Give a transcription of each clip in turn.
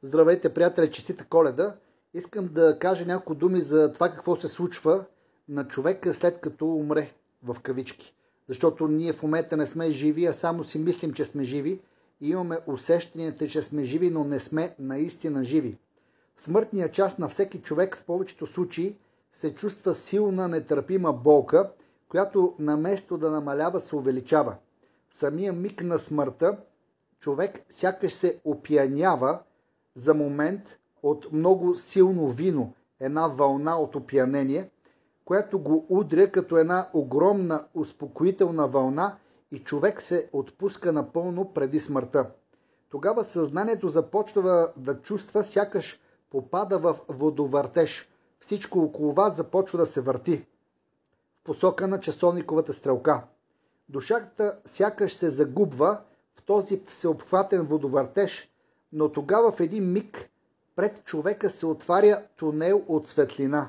Здравейте, приятели, честита Коледа! Искам да кажа няколко думи за това какво се случва на човека след като умре, в кавички. Защото ние в момента не сме живи, а само си мислим, че сме живи и имаме усещането, че сме живи, но не сме наистина живи. В смъртния час на всеки човек в повечето случаи се чувства силна, нетърпима болка, която наместо да намалява, се увеличава. В самия миг на смъртта човек сякаш се опиянява за момент от много силно вино, една вълна от опиянение, която го удря като една огромна успокоителна вълна и човек се отпуска напълно преди смъртта. Тогава съзнанието започва да чувства, сякаш попада в водовъртеж. Всичко около вас започва да се върти в посока на часовниковата стрелка. Душата сякаш се загубва в този всеобхватен водовъртеж, но тогава в един миг пред човека се отваря тунел от светлина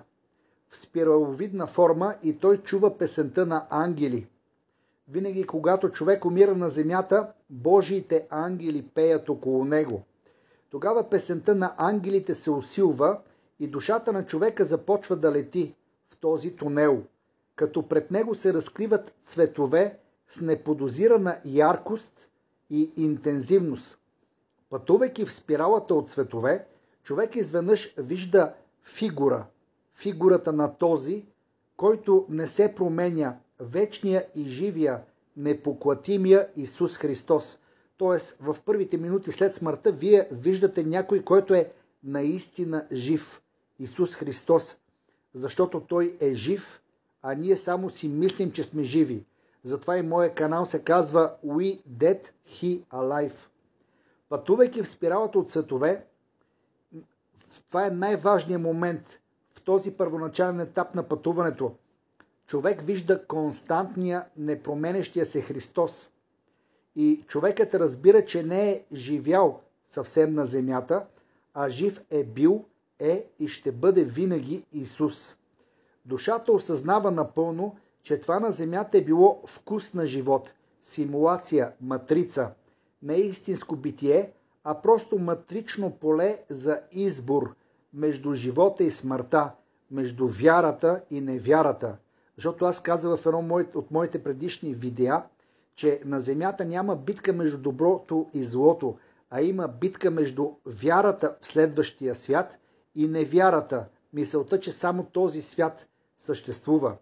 в спираловидна форма и той чува песента на ангели. Винаги, когато човек умира на земята, Божиите ангели пеят около него. Тогава песента на ангелите се усилва и душата на човека започва да лети в този тунел, като пред него се разкриват цветове с неподозирана яркост и интензивност. Пътувайки в спиралата от цветове, човек изведнъж вижда фигурата на този, който не се променя, вечния и живия, непоклатимия Исус Христос. Тоест, в първите минути след смъртта вие виждате някой, който е наистина жив. Исус Христос. Защото Той е жив, а ние само си мислим, че сме живи. Затова и моя канал се казва We Dead, He Alive. Пътувайки в спиралата от цветове, това е най-важният момент в този първоначален етап на пътуването. Човек вижда константния, непроменещия се Христос. И човекът разбира, че не е живял съвсем на земята, а жив е бил, и ще бъде винаги Исус. Душата осъзнава напълно, че това на земята е било вкус на живот, симулация, матрица, не е истинско битие, а просто матрично поле за избор между живота и смъртта, между вярата и невярата. Защото аз казах в едно от моите предишни видеа, че на земята няма битка между доброто и злото, а има битка между вярата в следващия свят и невярата, мисълта, че само този свят съществува.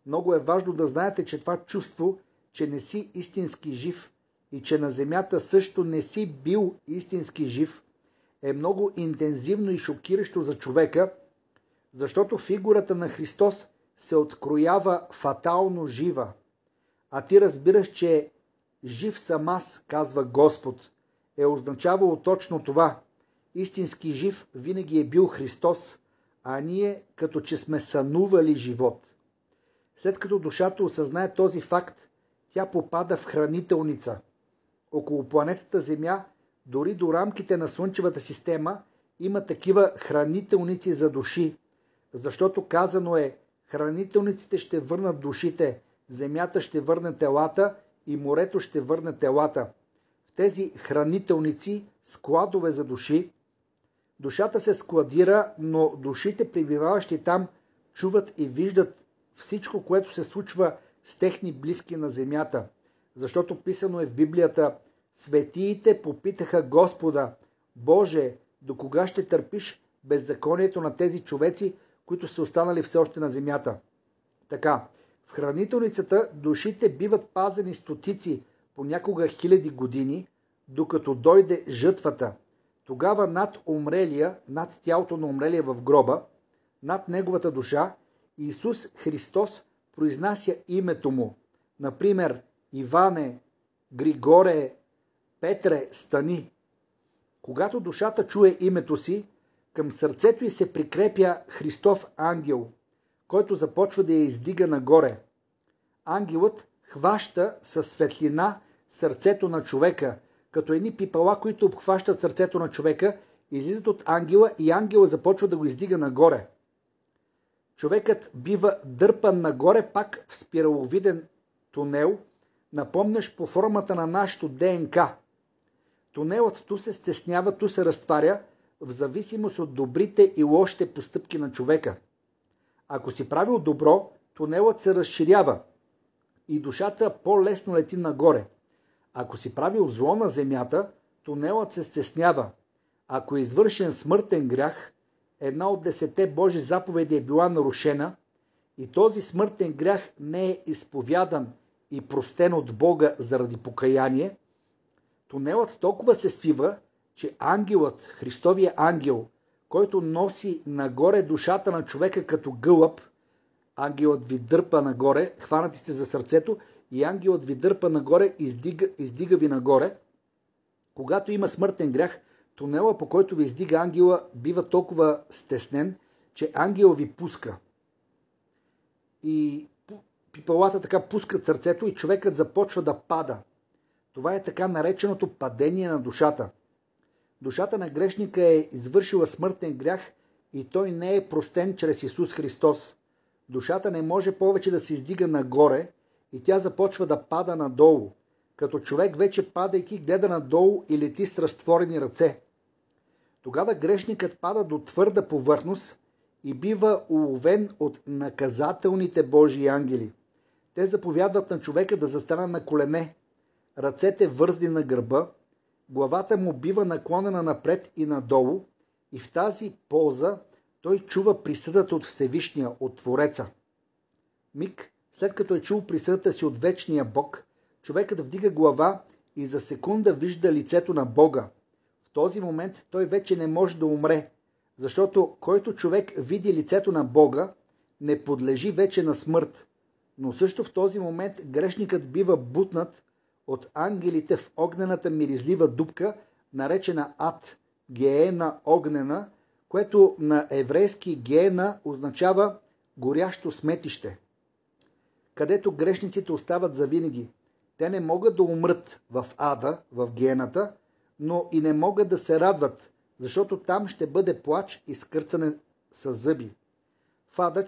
Много е важно да знаете, че това чувство, че не си истински жив и че на земята също не си бил истински жив, е много интензивно и шокиращо за човека, защото фигурата на Христос се откроява фатално жива. А ти разбираш, че жив съм аз, казва Господ, е означавало точно това. Истински жив винаги е бил Христос, а ние като че сме сънували живот. След като душата осъзнае този факт, тя попада в хранителница. Около планетата Земя, дори до рамките на Слънчевата система, има такива хранителници за души, защото казано е: хранителниците ще върнат душите, земята ще върне телата и морето ще върне телата. В тези хранителници, складове за души, душата се складира, но душите, пребиваващи там, чуват и виждат всичко, което се случва с техни близки на земята. Защото писано е в Библията: светиите попитаха Господа: Боже, до кога ще търпиш беззаконието на тези човеци, които са останали все още на земята? Така, в хранителницата душите биват пазени стотици, понякога хиляди години, докато дойде жътвата. Тогава над умрелия, над тялото на умрелия в гроба, над неговата душа, Исус Христос произнася името му. Например, Иване, Григоре, Петре, стани. Когато душата чуе името си, към сърцето й се прикрепя Христов ангел, който започва да я издига нагоре. Ангелът хваща със светлина сърцето на човека, като едни пипала, които обхващат сърцето на човека, излизат от ангела и ангела започва да го издига нагоре. Човекът бива дърпан нагоре пак в спираловиден тунел, напомнящ по формата на нашето ДНК. Тунелът ту се стеснява, ту се разтваря, в зависимост от добрите и лошите постъпки на човека. Ако си правил добро, тунелът се разширява и душата по-лесно лети нагоре. Ако си правил зло на земята, тунелът се стеснява. Ако е извършен смъртен грях, една от 10 Божи заповеди е била нарушена и този смъртен грях не е изповядан и простен от Бога заради покаяние, тунелът толкова се свива, че ангелът, Христовия ангел, който носи нагоре душата на човека като гълъб, ангелът ви дърпа нагоре, хванати сте за сърцето и ангелът ви дърпа нагоре, издига ви нагоре. Когато има смъртен грях, тунела, по който ви издига ангела, бива толкова стеснен, че ангел ви пуска. И пипалата така пускат сърцето и човекът започва да пада. Това е така нареченото падение на душата. Душата на грешника е извършила смъртен грях и той не е простен чрез Исус Христос. Душата не може повече да се издига нагоре и тя започва да пада надолу, като човек вече падайки гледа надолу и лети с разтворени ръце. Тогава грешникът пада до твърда повърхност и бива уловен от наказателните Божии ангели. Те заповядват на човека да застане на колене, ръцете вързани на гърба, главата му бива наклонена напред и надолу и в тази поза той чува присъдата от Всевишния, от Твореца. Миг, след като е чул присъдата си от вечния Бог, човекът вдига глава и за секунда вижда лицето на Бога. В този момент той вече не може да умре, защото който човек види лицето на Бога, не подлежи вече на смърт. Но също в този момент грешникът бива бутнат от ангелите в огнената миризлива дупка, наречена ад, геена огнена, което на еврейски геена означава горящо сметище, където грешниците остават завинаги. Те не могат да умрат в ада, в гената, но и не могат да се радват, защото там ще бъде плач и скърцане с зъби. В ада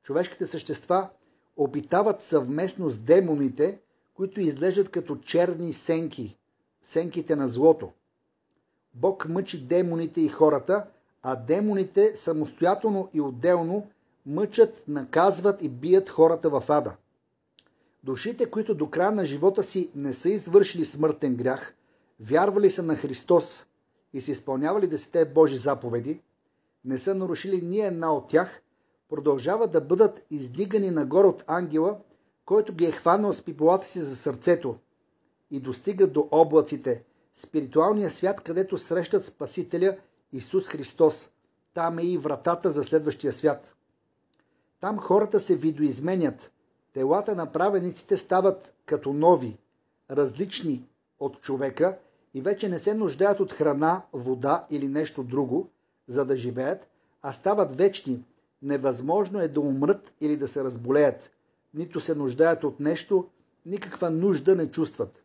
човешките същества обитават съвместно с демоните, които изглеждат като черни сенки, сенките на злото. Бог мъчи демоните и хората, а демоните самостоятелно и отделно мъчат, наказват и бият хората в ада. Душите, които до края на живота си не са извършили смъртен грях, вярвали са на Христос и са изпълнявали 10 Божи заповеди, не са нарушили ни една от тях, продължават да бъдат издигани нагоре от ангела, който ги е хванал с пиполата си за сърцето и достигат до облаците, спиритуалния свят, където срещат Спасителя Исус Христос. Там е и вратата за следващия свят. Там хората се видоизменят. Телата на праведниците стават като нови, различни от човека и вече не се нуждаят от храна, вода или нещо друго, за да живеят, а стават вечни. Невъзможно е да умрат или да се разболеят. Нито се нуждаят от нещо, никаква нужда не чувстват.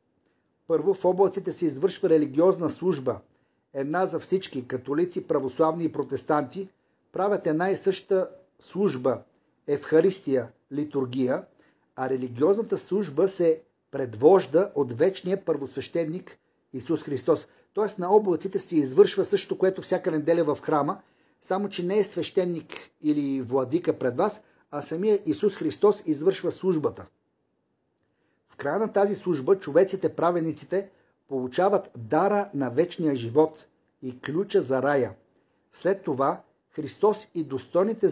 Първо в облаците се извършва религиозна служба. Една за всички, католици, православни и протестанти, правят една и съща служба, евхаристия, литургия, а религиозната служба се предвожда от вечния първосвещеник Исус Христос. Тоест на облаците се извършва същото, което всяка неделя в храма, само че не е свещеник или владика пред вас, а самия Исус Христос извършва службата. В края на тази служба човеците, праведниците, получават дара на вечния живот и ключа за рая. След това Христос и достойните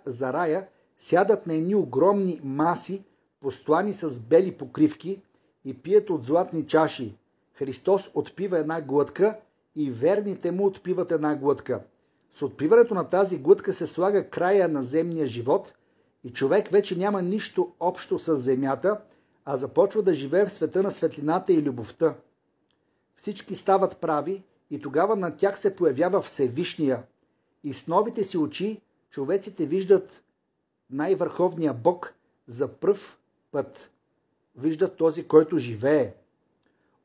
за рая сядат на едни огромни маси, постлани с бели покривки и пият от златни чаши. Христос отпива една глътка и верните му отпиват една глътка. С отпиването на тази глътка се слага края на земния живот и човек вече няма нищо общо с земята, а започва да живее в света на светлината и любовта. Всички стават прави и тогава на тях се появява Всевишния. И с новите си очи човеците виждат най-върховния Бог за пръв път. Виждат този, който живее.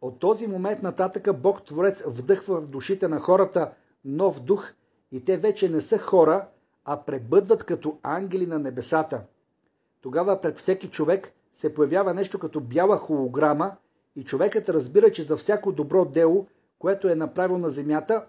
От този момент нататък Бог Творец вдъхва в душите на хората нов дух и те вече не са хора, а пребъдват като ангели на небесата. Тогава пред всеки човек се появява нещо като бяла холограма и човекът разбира, че за всяко добро дело което е направил на Земята,